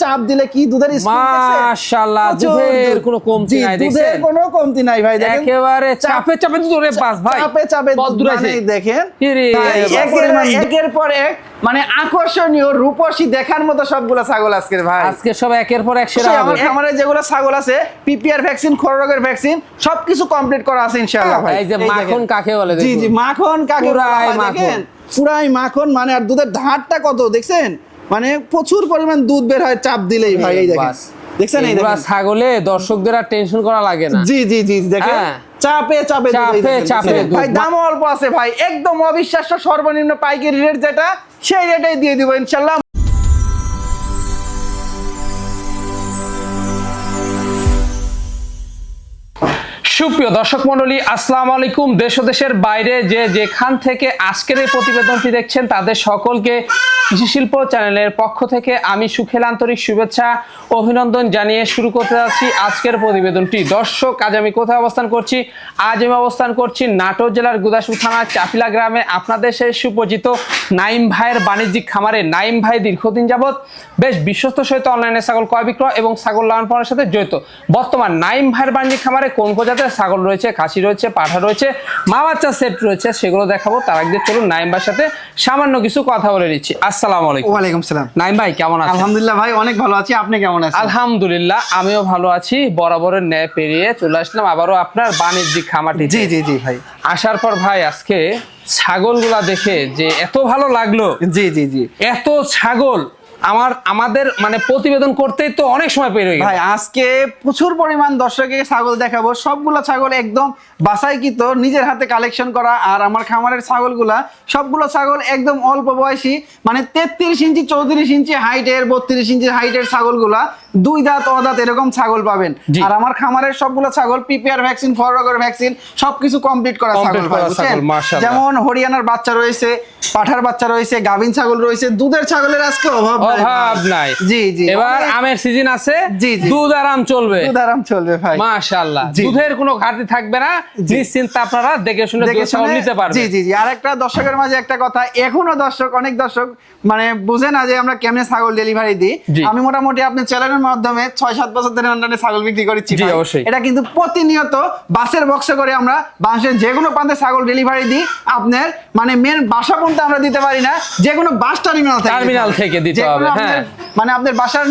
চাপ দিলে কি দুধের স্পিড দেখছেন মাশাআল্লাহ দুধের কোনো কমতি নাই দেখছেন দুধের কোনো কমতি নাই ভাই দেখেন একেবারে চাপে চাপে দুধের পাস ভাই চাপে চাপে দুধ মানে দেখেন একের পর এক মানে আকর্ষণীয় রূপসী দেখার মতো সবগুলা ছাগল আজকের ভাই আজকে সব একের পর এক সেরা হবে আমার খামারে যেগুলো ছাগল আছে পিপিআর ভ্যাকসিন খোরা রোগের ভ্যাকসিন সবকিছু কমপ্লিট করা আছে ইনশাআল্লাহ ভাই এই যে মাখন কাকে বলে জি জি মাখন কাকে বলে দেখেন পুরাই মাখন মানে আর দুধের ধারটা কত দেখছেন মানে প্রচুর পরিমাণ দুধ বের হয় চাপ দিলেই ভাই এই দেখেন দেখছেন এই দেখেন ছাগলে দর্শকদের আর টেনশন করা লাগে না জি জি জি দেখেন চাপে চাপে চাপে ভাই দাম অল্প আছে ভাই একদম অবিশ্বাস্য সর্বনিম্ন পাইকারি রেট যেটা সেই রেটেই দিয়ে দিব ইনশাআল্লাহ। সুপ্রিয় দর্শক মণ্ডলী আসসালামু আলাইকুম। দেশ ও দেশের বাইরে যে যেখান থেকে আজকের এই প্রতিবেদনটি দেখছেন তাদের সকলকে কৃষি শিল্প চ্যানেলের পক্ষ থেকে আমি সুখেল আন্তরিক শুভেচ্ছা অভিনন্দন জানিয়ে শুরু করতে যাচ্ছি আজকের প্রতিবেদনটি। দর্শক আজ আমি কোথায় অবস্থান করছি? আজ আমি অবস্থান করছি নাটোর জেলার গুদাসপুর থানার চাপিলা গ্রামে আপনাদের সেই সুপরিচিত নাইম ভাইয়ের বাণিজ্যিক খামারে। নাইম ভাই দীর্ঘদিন যাবৎ বেশ বিশ্বস্ত সহিত অনলাইনে ছাগল ক্রয় বিক্রয় এবং ছাগল লালন পালনের সাথে জড়িত। বর্তমান নাইম ভাইয়ের বাণিজ্যিক খামারে কোন প্রজাতির ছাগল রয়েছে, খাসি রয়েছে, পাঠা রয়েছে, মা বাচ্চা সেট রয়েছে সেগুলো দেখাবো। তার আগে চলুন নাইম ভাইয়ের সাথে সামান্য কিছু কথা বলে নিচ্ছি। আসসালামু আলাইকুম। ওয়ালাইকুম সালাম। নাইম ভাই কেমন আছেন? আলহামদুলিল্লাহ ভাই অনেক ভালো আছি, আপনি কেমন আছেন? আলহামদুলিল্লাহ আমিও ভালো আছি। বরাবরের ন্যায় পেরিয়ে চলে আসলাম আবারও আপনার বাণিজ্যিক খামারটি। জি জি জি ভাই আসার পর ভাই আজকে ছাগলগুলা দেখে যে এত ভালো লাগলো। জি জি জি এত ছাগল আমাদের মানে প্রতিবেদন করতেই তো অনেক সময় পেরিয়ে গেল ভাই। আজকে প্রচুর পরিমাণ দর্শককে ছাগল দেখাবো, সবগুলা ছাগল একদম বাছাইকৃত নিজের হাতে কালেকশন করা। আর আমার খামারের ছাগলগুলা সবগুলো ছাগল একদম অল্প বয়সী মানে 33 ইঞ্চি 34 ইঞ্চি হাইটের 32 ইঞ্চি হাইটের ছাগলগুলা দুই দাঁত অদাঁত এরকম ছাগল পাবেন। আর আমার খামারের সবগুলো ছাগল পিপিআর ভ্যাকসিন ফররগের ভ্যাকসিন সবকিছু কমপ্লিট করা ছাগল ভাই বুঝছেন। যেমন হরিয়ানার বাচ্চা রয়েছে, পাঠার বাচ্চা রয়েছে, গাভিন ছাগল রয়েছে, দুধের ছাগলের আজকে অভাব নাই। জি জি এবার আমের সিজন আছে, জি জি দুধ আরাম চলবে, দুধ আরাম চলবে ভাই মাশাআল্লাহ। দুধের কোনো ঘাটতি থাকবে না, নিশ্চিন্তে আপনারা দেখে শুনে ছাগল নিতে পারবেন। জি জি জি আরেকটা দর্শকের মাঝে একটা কথা, এখনো অনেক দর্শক মানে বুঝে না যে আমরা কেমনে ছাগল ডেলিভারি দিই। আমি মোটামুটি আপনি চ্যানেলের মাধ্যমে 6-7 বছর ধরে অনলাইনে ছাগল বিক্রি করছি। এটা কিন্তু প্রতিনিয়ত বাসের বক্সে করে আমরা বাসের যে কোনো প্রান্তে ছাগল ডেলিভারি দিই। আপনার মানে মেন বাসা পর্যন্ত আমরা দিতে পারি না, যে কোনো বাস টার্মিনাল থেকে দিতে হবে। হ্যাঁ মানে আপনার বাসার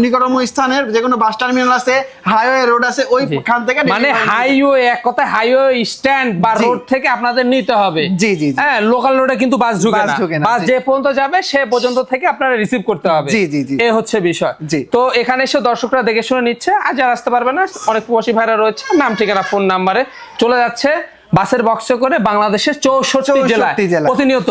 নিকটতম স্থানের যে কোনো বাস টার্মিনাল আছে, হাইওয়ে রোড আছে, ওইখান থেকে মানে হাইওয়ে এক কথা হাইওয়ে স্ট্যান্ড বা রোড থেকে আপনাদের নিতে হবে। জি জি হ্যাঁ লোকাল রোডে কিন্তু বাস ঢুকে না, বাস যে পর্যন্ত যাবে সে পর্যন্ত থেকে আপনারা রিসিভ করতে হবে। জি জি জি এই হচ্ছে বিষয়। তো এখানে এসে দর্শকরা দেখে শুনে নিচ্ছে, আর যারা আসতে পারবে না অনেক প্রবাসী ভাইরা রয়েছে, নাম ঠিকানা ফোন নাম্বারে চলে যাচ্ছে বাসের বক্সে করে বাংলাদেশের 64 জেলায় প্রতিনিয়ত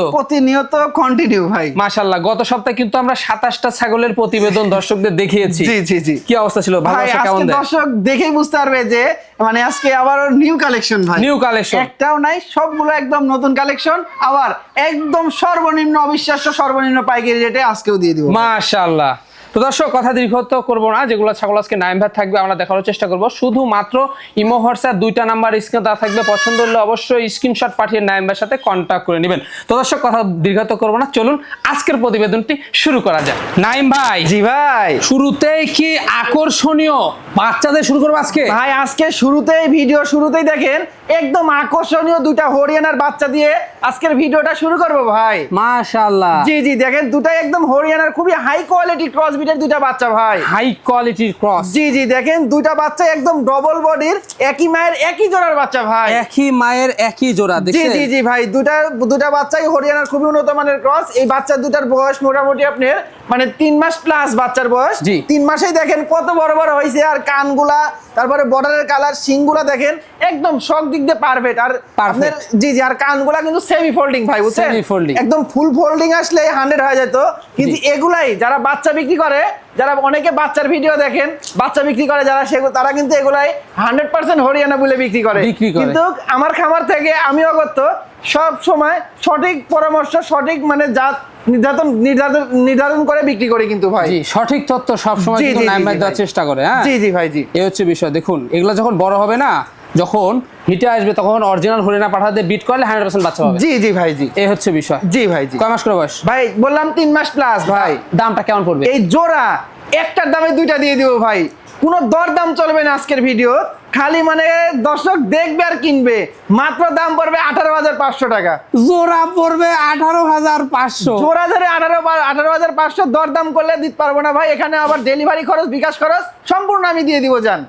কন্টিনিউ ভাই। মাশাআল্লাহ গত সপ্তাহে কিন্তু আমরা 27টা ছাগলের প্রতিবেদন দর্শকদের দেখিয়েছি। জি জি জি কি অবস্থা ছিল? ভালোবাসা কেমন দেয়? দর্শক দেখেই বুঝতে পারবে যে মানে আজকে আবার নিউ কালেকশন ভাই, নিউ কালেকশন একটাও নাই, সবগুলো একদম নতুন কালেকশন, আবার একদম সর্বনিম্ন অবিশ্বাস্য সর্বনিম্ন পাইকারি রেটে আজকেও দিয়ে দিব মাশাআল্লাহ। তো দর্শক কথা দীর্ঘত করবো না, যেগুলো ছাগল আজকে নাইম ভাই থাকবে আমরা দেখানোর চেষ্টা করবো। শুধুমাত্র ইমো হোয়াটসঅ্যাপ দুইটা নাম্বার স্ক্রিনে দেওয়া থাকবে, পছন্দ হলে অবশ্যই স্ক্রিনশট পাঠিয়ে নাইম ভাইয়ের সাথে কন্ট্যাক্ট করে নেবেন। তো দর্শক কথা দীর্ঘত করবো না, চলুন আজকের প্রতিবেদনটি শুরু করা যায়। নাইম ভাই। জি ভাই শুরুতেই কি আকর্ষণীয় বাচ্চাদের শুরু করবো আজকে? ভাই আজকে শুরুতেই দেখেন একদম আকর্ষণীয় দুটা হরিয়ানার বাচ্চা দিয়ে আজকের ভিডিওটা শুরু করবো ভাই। মাশাআল্লাহ। জি জি দেখেন দুটাই একদম হরিয়ানার খুবই হাই কোয়ালিটি ক্রস বিটের দুটা বাচ্চা ভাই, হাই কোয়ালিটির ক্রস। জি জি দেখেন দুটা বাচ্চা একদম ডবল বডির, একই মায়ের একই জোড়ার বাচ্চা ভাই, একই মায়ের একই জোড়া। জি জি জি ভাই দুটা বাচ্চাই হরিয়ানার খুবই উন্নত মানের ক্রস। এই বাচ্চা দুটার বয়স মোটামুটি আপনার মানে 3 মাস প্লাস বাচ্চার বয়স। 3 মাসেই দেখেন কত বড় বড় হয়েছে, আর কানগুলা তারপরে বর্ডারের কালার, শিংগুলা দেখেন একদম সব দিক দিয়ে পারফেক্ট। আর আপনার জি জি আর কানগুলা কিন্তু সেমি ফোল্ডিং ভাই বুঝছেন, একদম ফুল ফোল্ডিং আসলে 100 হয়ে যেত। কিন্তু এগুলাই যারা বাচ্চা বিক্রি করে, যারা অনেকে বাচ্চার ভিডিও দেখেন বাচ্চা বিক্রি করে যারা, তারা কিন্তু এগুলাই 100% হরিয়ানা বলে বিক্রি করে। কিন্তু আমার খামার থেকে আমি অগত্য সব সময় সঠিক পরামর্শ, সঠিক মানে জাত নির্ধারণ করে বিক্রি করে কিন্তু ভাই। সঠিক তথ্য সব সময় কিন্তু নাইম ভাই দেওয়ার চেষ্টা করে। হ্যাঁ জি জি ভাই জি এই হচ্ছে বিষয়। দেখুন এগুলা যখন বড় হবে না, যখন হিটে আসবে তখন অরিজিনাল হরিয়ানা পাঠাতে বিট করলে 100% বাচ্চা হবে। জি জি ভাই জি এই হচ্ছে বিষয়। জি ভাই জি কয় মাস করে বয়স? ভাই বললাম 3 মাস প্লাস ভাই। দামটা কেমন পড়বে? এই জোড়া একটার দামে দুইটা দিয়ে দিব ভাই, কোনো দরদাম চলবে না আজকের ভিডিও, খালি মানে দর্শক দেখবে আর কিনবে। মাত্র দাম পড়বে 18,500 টাকা, জোড়া পড়বে 18,500, জোড়া ধরে 18,500। দরদাম করলে দিতে পারবো না ভাই, এখানে আবার ডেলিভারি খরচ, বিকাশ খরচ সম্পূর্ণ আমি দিয়ে দিব। যান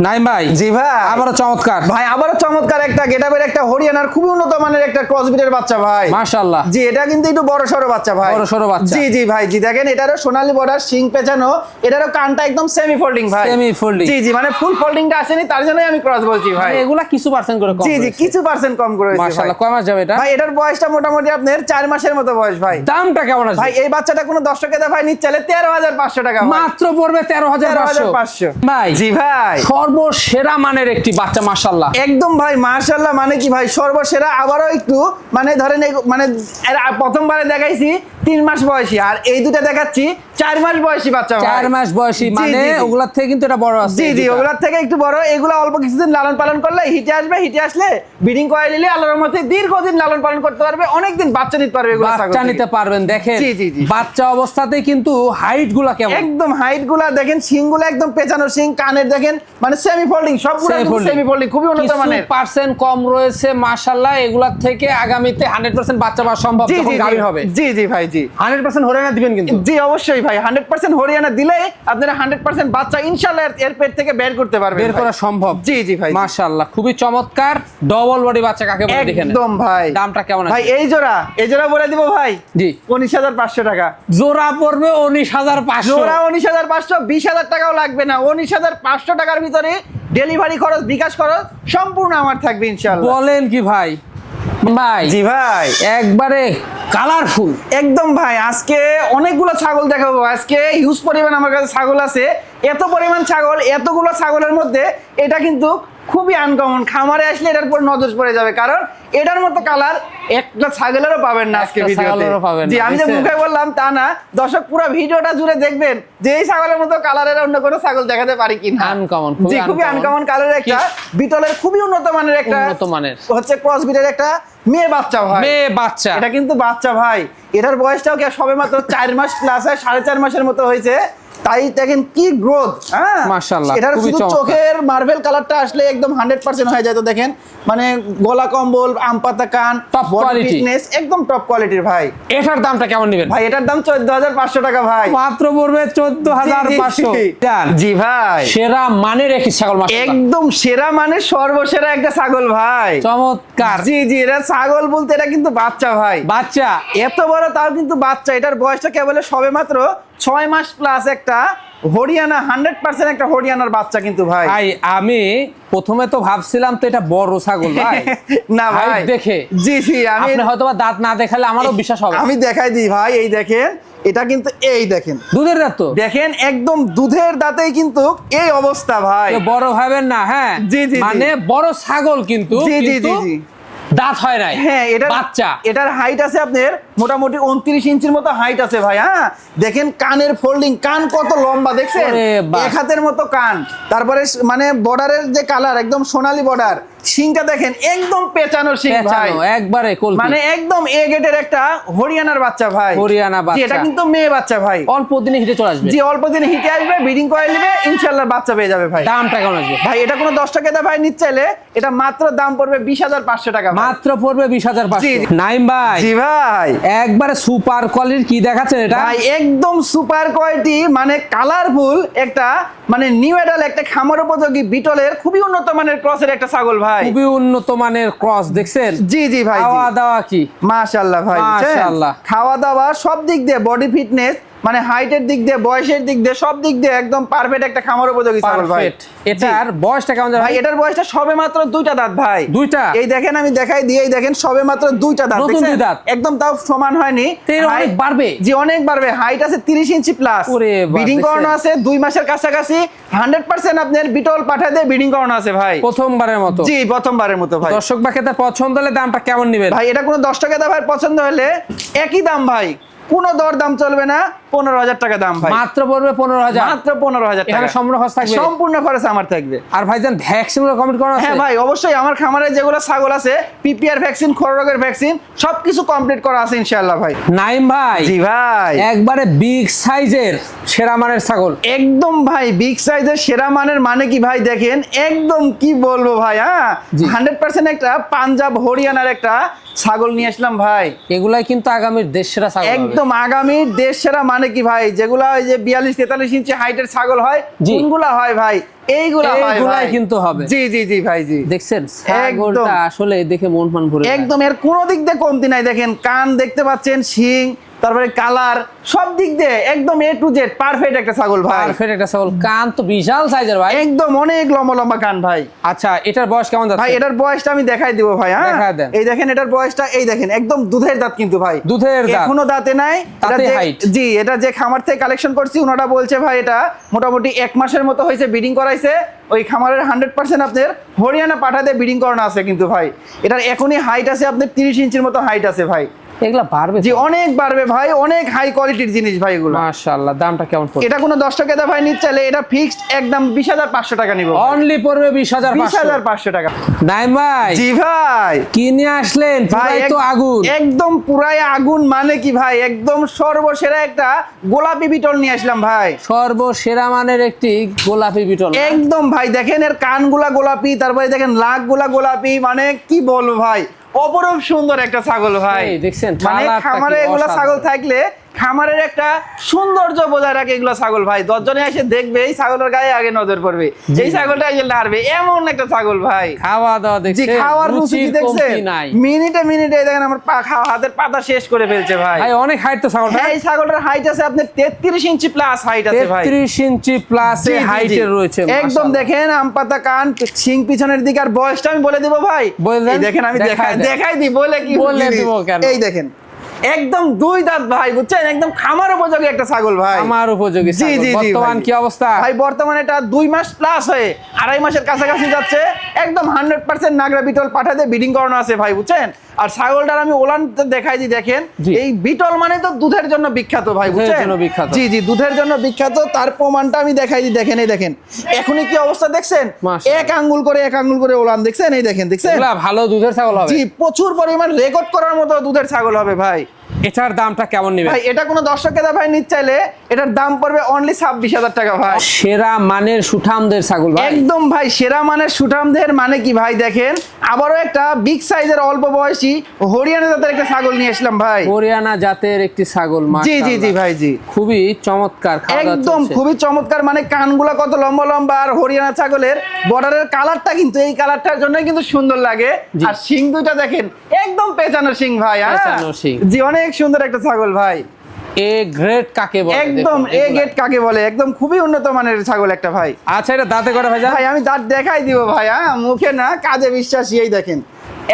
নাইম ভাই। জি ভাই, আবারও চমৎকার ভাই, আবারও চমৎকার একটা গেটআপের একটা হরিয়ানার খুবই উন্নত মানের একটা ক্রসবিটের বাচ্চা ভাই, মাশাআল্লাহ। জি, এটা কিন্তু একটু বড় সরো বাচ্চা ভাই, বড় সরো বাচ্চা। জি জি ভাই, জি দেখেন এটারও সোনালী বর্ডার, শিং পেঁচানো, এটারও কানটা একদম সেমি ফোল্ডিং ভাই, সেমি ফোল্ডিং। জি জি, মানে ফুল ফোল্ডিংটা আসেনি, তার জন্যই আমি ক্রস বলছি ভাই। মানে এগুলা কিছু পার্সেন্ট করে কম, জি জি, কিছু পার্সেন্ট কম করে হয়েছে মাশাআল্লাহ। কয় মাস যাবে এটা ভাই? এটার বয়সটা মোটামুটি আপনার 4 মাসের মতো বয়স ভাই। দামটা কেমন আছে ভাই এই বাচ্চাটা কোনো দর্শকের ভাই নিচ্ছে 13,500 টাকা ভাই। মাত্র পড়বে 13,500 ভাই। জি ভাই, সর্বসেরা মানের একটি বাচ্চা, মাশাআল্লাহ। একদম ভাই মাশাআল্লাহ, মানে কি ভাই সর্বসেরা। আবারও একটু মানে ধরেন মানে প্রথমবারে দেখাইছি 3 মাস বয়সী, আর এই দুটো দেখাচ্ছি 4 মাস বয়সী বাচ্চা ভাই। 4 মাস বয়সী, জি, মানে জি, জি। ওগুলার থেকে কিন্তু এটা বড় আছে। জি জি, ওগুলার থেকে একটু বড়। এগুলো অল্প কিছুদিন লালন পালন করলে হিটে আসবে, হিটে আসলে ব্রিডিং করে নিলে আল্লাহর রহমতে দীর্ঘদিন লালন পালন করতে পারবে, অনেকদিন বাচ্চা নিতে পারবে, এগুলো বাচ্চা নিতে পারবেন। দেখেন জি, জি, জি। বাচ্চা অবস্থাতেই কিন্তু হাইট গুলা কেমন, একদম হাইট গুলা দেখেন, শিং গুলা একদম পেঁচানো শিং, কানের দেখেন মানে সেমি ফোল্ডিং, সবগুলো সেমি ফোল্ডিং, খুবই উন্নত মানের। পার্সেন্ট কম রয়েছে, মাশাআল্লাহ। এগুলার থেকে আগামীতে 100% বাচ্চা পাওয়া সম্ভব জি যখন জি গাভীর হবে। জি জি ভাই, জি 100% হরিয়ানা দিবেন কিন্তু। জি অবশ্যই ভাই, 100% হরিয়ানা দিলে আপনারা 100% বাচ্চা ইনশাআল্লাহ এর পেট থেকে বের করতে পারবেন, বের করা সম্ভব। জি জি ভাই, মাশাআল্লাহ, খুবই চমৎকার ডবল বডি বাচ্চা কাকে বলে দেখেন। একদম ভাই। দামটা কেমন আছে ভাই? এই জোড়া বলে দিব ভাই, জি 19,500 টাকা। জোড়া পড়বে 19,500, জোড়া 19,500, 20,000 টাকাও লাগবে না, 19,500 টাকার ভিতরে ডেলিভারি খরচ, বিকাশ খরচ সম্পূর্ণ আমার থাকবে ইনশাআল্লাহ। বলেন কি ভাই? ভাই জি ভাই, একবারে কালারফুল একদম ভাই। আজকে অনেকগুলো ছাগল দেখাবো, আজকে হিউজ পরিমাণ আমার কাছে ছাগল আছে। এত পরিমাণ ছাগল, এতগুলো ছাগলের মধ্যে এটা কিন্তু খুবই আনকমন। খামারে আসলে এটার উপর নজর পড়ে যাবে, কারণ এটার মতো কালার একটা ছাগলেরও পাবেন না আজকে ভিডিওতে। জি, আমি যে মুখে বললাম তা না, দর্শক পুরো ভিডিওটা জুড়ে দেখবেন যে এই ছাগলের মতো কালারের অন্য কোনো ছাগল দেখাতে পারি কিনা। আনকমন, জি, খুবই আনকমন কালারের একটা বিটলের খুবই উন্নত মানের একটা হচ্ছে ক্রস বিটের একটা মেয়ে বাচ্চা ভাই, মেয়ে বাচ্চা। এটা কিন্তু বাচ্চা ভাই, এটার বয়সটাও কি সবে মাত্র 4 মাস প্লাস হয়, 4.5 মাসের মতো হয়েছে। তাই দেখেন কি গ্রোথ, হ্যাঁ মাশাআল্লাহ। এটার শুধু চোখের মার্বেল কালারটা আসলে একদম 100% হয়ে যায়। তো দেখেন মানে গলা কম্বল, আম পাতা কান, টপ কোয়ালিটি, ফিটনেস একদম টপ কোয়ালিটির ভাই। এটার দামটা কেমন নেবেন ভাই? এটার দাম 14,500 টাকা ভাই, মাত্র পড়বে 14,500। জি ভাই, সেরা মানের একটি ছাগল, মাশাআল্লাহ একদম সেরা মানে সর্বসেরা একটা ছাগল ভাই, চমৎকার। জি জি, এটা ছাগল বলতে এটা কিন্তু বাচ্চা ভাই, বাচ্চা এত বড় তাও কিন্তু বাচ্চা। এটার বয়সটা কেবল সবে মাত্র 6 মাস প্লাস একটা হরিয়ানা, 100% একটা হরিয়ানার বাচ্চা কিন্তু ভাই। ভাই আমি প্রথমে তো ভাবছিলাম তো এটা বড় ছাগল ভাই, না ভাই দেখে জি জি, আমি আপনি হয়তো দাঁত না দেখালে আমারও বিশ্বাস হবে। আমি দেখাই দিই ভাই, এই দেখেন এটা কিন্তু, এই দেখেন দুধের দাঁত তো দেখেন, একদম দুধের দাঁতেই কিন্তু এই অবস্থা ভাই। বড় ভাবেন না, হ্যাঁ জি জি, মানে বড় ছাগল কিন্তু জি জি জি জি, দাঁত হয় নাই। হ্যাঁ, এটা বাচ্চা, এটার হাইট আছে আপনার মোটামুটি 29 ইঞ্চির মতো হাইট আছে ভাই। হ্যাঁ দেখেন কানের ফোল্ডিং, কান কত লম্বা দেখছেন, এক হাতের মতো কান। তারপরে মানে বর্ডারের যে কালার একদম সোনালী বর্ডার, শিংটা দেখেন একদম পেঁচানো শিং ভাই, একবারে মানে একদম এ গেটের একটা হরিয়ানার বাচ্চা ভাই, হরিয়ানা বাচ্চা। এটা কিন্তু মেয়ে বাচ্চা ভাই, অল্প দিনে হিটে চলে আসবে। জি অল্প দিনে হিটে আসবে, ব্রিডিং করে নেবে, ইনশাআল্লাহ বাচ্চা পেয়ে যাবে ভাই। দামটা কেমন আসবে ভাই? এটা কোনো 10 টাকা ভাই নিতে চাইলে এটা মাত্র দাম পড়বে 20,500 টাকা, মাত্র পড়বে 20,500। নাইম ভাই, জি ভাই, একবারে সুপার কোয়ালিটির কি দেখাচ্ছেন এটা ভাই? একদম সুপার কোয়ালিটি, মানে কালারফুল একটা, মানে নিউ এডাল একটা খামার উপযোগী বিটলের খুবই উন্নত মানের ক্রসের একটা ছাগল ভাই, খুবই উন্নত মানের ক্রস দেখছেন। জি জি ভাই, খাওয়া দাওয়া কি মাশাআল্লাহ ভাই, মাশাআল্লাহ। খাওয়া দাওয়া সব দিক দিয়ে, বডি ফিটনেস মানে হাইটের দিক দিয়ে, বয়সের দিক দিয়ে, সব দিক দিয়ে একদম পারফেক্ট একটা খামার উপযোগী ছাগল ভাই। এটার বয়সটা কেমন যাবে ভাই? এটার বয়সটা সবে মাত্র 2টা দাঁত ভাই, 2টা। এই দেখেন আমি দেখাই দিই, এই দেখেন সবে মাত্র 2টা দাঁত, নতুন দেখছেন? দাঁত, একদম তাও সমান হয়নি, অনেক বাড়বে, জি অনেক বাড়বে। হাইট আছে 30 ইঞ্চি প্লাস, ব্রিডিং করানো আছে 2 মাসের কাছাকাছি, 100% আপনার বিটল পাঠা দিয়ে ব্রিডিং করানো আছে ভাই, প্রথমবারের মতো। জি প্রথমবারের মতো ভাই। দর্শক বা ক্রেতা পছন্দ হলে দামটা কেমন নেবেন ভাই? এটা কোনো 10 টাকা ভাই পছন্দ হলে একই দাম ভাই, কোনো দর দাম চলবে না, 15,000 টাকা দাম ভাই। মাত্র পড়বে 15,000, মাত্র 15,000 টাকা। এখানে সম্পূর্ণ খরচ থাকবে, সম্পূর্ণ খরচ আমার থাকবে। আর ভাইজান ভ্যাকসিন গুলো কমপ্লিট করা আছে? হ্যাঁ ভাই, অবশ্যই আমার খামারে যেগুলো ছাগল আছে পিপিআর ভ্যাকসিন, খোরা রোগের ভ্যাকসিন সবকিছু কমপ্লিট করা আছে ইনশাআল্লাহ ভাই। নাইম ভাই, জি ভাই, একবারে বিগ সাইজের সেরা মানের ছাগল। একদম ভাই বিগ সাইজের সেরা মানের মানে কি ভাই দেখেন, একদম কি বলবো ভাই, হ্যাঁ 100% একটা পাঞ্জাব হরিয়ানার একটা ছাগল নিয়ে আসলাম ভাই। এগুলাই কিন্তু আগামীর দেশ সেরা ছাগল, একদম আগামীর দেশ সেরা মানে কি ভাই, যেগুলা ওই যে 42-43 ইঞ্চি হাইটের ছাগল হয়, কোনগুলা হয় ভাই, এইগুলা হয় ভাই, কিন্তু হবে। জি জি জি ভাই, জি দেখছেন ছাগলটা আসলে দেখে মন প্রাণ ভরে যায়। একদম এর কোনো দিক দিয়ে কমতি নাই, দেখেন কান দেখতে পাচ্ছেন, শিং, তারপরে কালার, সব দিক দিয়ে একদম এ টু জেড পারফেক্ট একটা ছাগল ভাই। পারফেক্ট একটা ছাগল, কান তো বিশাল সাইজের ভাই, একদম অনেক লম্বা লম্বা কান ভাই। আচ্ছা, এটার বয়স কেমন যাচ্ছে ভাই? এটার বয়সটা আমি দেখাই দিব ভাই, হ্যাঁ দেখায় দেন। এই দেখেন এটার বয়সটা, এই দেখেন একদম দুধের দাঁত কিন্তু ভাই, দুধের দাঁত, এখনো দাঁতে নাই। তাতে এটা height। জি, এটা যে খামার থেকে কালেকশন করছি ওনারা বলছে ভাই এটা মোটামুটি 1 মাসের মতো হয়েছে ব্রিডিং করাইছে। ওই খামারের 100% আপনার হরিয়ানা পাঠাতে ব্রিডিং করানো আছে কিন্তু ভাই। এটার এখনই হাইট আছে আপনার 30 ইঞ্চির মতো হাইট আছে ভাই। এগুলা বাড়বে জি, অনেক বাড়বে ভাই, অনেক হাই কোয়ালিটির জিনিস ভাই এগুলো। মাশাআল্লাহ। দামটা কেমন পড়বে? এটা কোনো দর্শক এটা ভাই নিতে চাইলে এটা ফিক্সড একদম 20,500 টাকা নিব। অনলি পড়বে 20,500 টাকা। নাইম ভাই, জি ভাই, কি নিয়ে আসলেন? পুরাই তো আগুন, একদম পুরাই আগুন মানে কি ভাই, একদম সর্বসেরা একটা গোলাপি বিটল নিয়ে আসলাম ভাই। সর্বসেরা মানের একটি গোলাপি বিটল, একদম ভাই দেখেন এর কানগুলা গোলাপি, তারপরে দেখেন লাকগুলা গোলাপি, মানে কি বলবো ভাই, অপরূপ সুন্দর একটা ছাগল ভাই। দেখছেন মানে খামারে এগুলা ছাগল থাকলে খামারের একটা সৌন্দর্য বজায় রাখে এগুলো ছাগল ভাই। 10 জনে এসে দেখবে এই ছাগলের গায়ে আগে নজর পড়বে, এই ছাগলটা এসে নাড়বে, এমন একটা ছাগল ভাই। খাওয়া দাওয়া দেখছেন, জি খাওয়ার রুচি দেখছেন, মিনিটে মিনিটে দেখেন আমার হাতের পাতা শেষ করে ফেলছে ভাই। ভাই অনেক হাইট তো ছাগলটা। হ্যাঁ, এই ছাগলটার হাইট আছে আপনার 33 ইঞ্চি প্লাস হাইট আছে ভাই, 33 ইঞ্চি প্লাস হাইটের রয়েছে। একদম দেখেন আম পাতা কান, শিং পিছনের দিকে। আর বয়সটা আমি বলে দিব ভাই, এই দেখেন আমি দেখাই দিই, বলে কি বলে দিব কেন, এই দেখেন একদম 2 দাঁত ভাই, বুঝছেন, একদম খামার উপযোগী একটা ছাগল ভাই, খামার উপযোগী ছাগল। বর্তমান কি অবস্থা ভাই? বর্তমানে এটা 2 মাস প্লাস হয়ে 2.5 মাসের কাছাকাছি যাচ্ছে। একদম 100% নাগরা বিটল পাঠাতে ব্রিডিং করানো আছে ভাই, বুঝছেন। আর ছাগলটার আমি ওলান দেখাই দিই, দেখেন এই বিটল মানে তো দুধের জন্য বিখ্যাত ভাই, বুঝছেন। জি জি, দুধের জন্য বিখ্যাত, তার প্রমাণটা আমি দেখাই দিই, দেখেন এই দেখেন এখনই কি অবস্থা দেখছেন, এক আঙ্গুল করে ওলান দেখছেন, এই দেখেন ভালো দুধের ছাগল হবে। জি, প্রচুর পরিমাণ রেকর্ড করার মতো দুধের ছাগল হবে ভাই। এটার দামটা কেমন নেবে ভাই? এটা কোনো দর্শকের ভাই নিতে চাইলে এটার দাম পড়বে অনলি 26,000 টাকা ভাই। সেরা মানের সুঠামদের ছাগল ভাই, একদম ভাই সেরা মানের সুঠামদের মানে কি ভাই, দেখেন আবারও একটা বিগ সাইজের অল্প বয়সী হরিয়ানা জাতের একটা ছাগল নিয়ে আসলাম ভাই। হরিয়ানা জাতের একটি ছাগল, জি জি জি ভাই, জি খুবই চমৎকার, একদম খুবই চমৎকার। মানে কানগুলা কত লম্বা লম্বা, আর হরিয়ানা ছাগলের বর্ডারের কালারটা কিন্তু এই কালারটার জন্যই কিন্তু সুন্দর লাগে। আর শিং দুইটা দেখেন একদম পেঁচানো শিং ভাই, জি অনেক সুন্দর একটা ছাগল ভাই। এ গ্রেড কাকে বলে? একদম এ গ্রেড কাকে বলে, একদম খুবই উন্নত মানের ছাগল একটা ভাই। আচ্ছা, এটা দাঁতে করে ভাই? ভাই আমি দাঁত দেখাই দিব ভাই, হ্যাঁ মুখে না, কাজে বিশ্বাসী। এই দেখেন